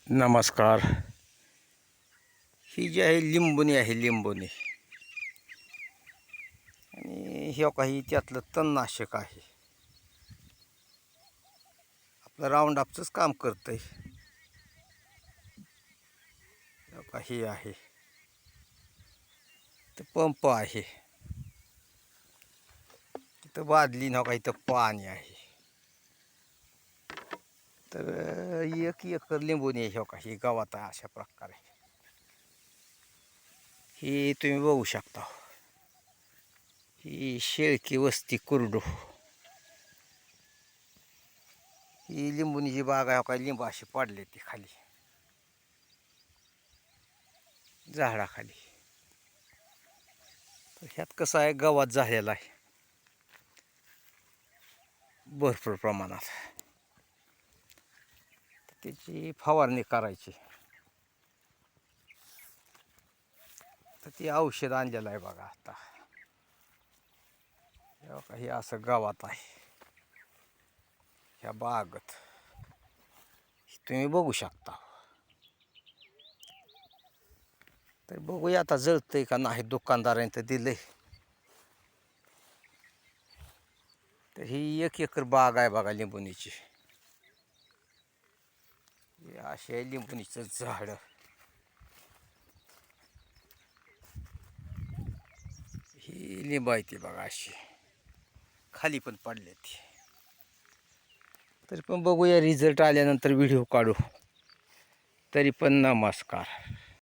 नमस्कार. ही जी आहे लिंबुणी आहे, लिंबुणी. आणि हे काही त्यातलं तणनाशक आहे. आपलं राऊंड अपचंच काम करतंय. काही आहे तर पंप आहे, तिथं बादली न काही तर पाणी आहे. तर 1 एकर लिंबुणी आहे. हो काही गावात आहे अशा प्रकारे. ही तुम्ही बघू शकता. ही शेळकी वस्ती कुर्डू. ही लिंबुणीची बाग आहे. काही लिंबू अशी पडले ती खाली झाडाखाली. तर ह्यात कसं आहे, गवत झालेला आहे भरपूर प्रमाणात. त्याची फवारणी करायची. तर ती औषध आणलेलं आहे बघा आता. हे असं गावात आहे ह्या बागत, तुम्ही बघू शकता. तर बघूया आता जळतंय का नाही. दुकानदाराने तर दिलंय. तर ही 1 एकर बाग आहे बघा लिंबुणीची. हे असे आहे लिंबुणीचं झाड. ही लिंब आहे ती बघा अशी खाली पण पडले ती. तरी पण बघूया, रिझल्ट आल्यानंतर व्हिडिओ काढू. तरी पण नमस्कार.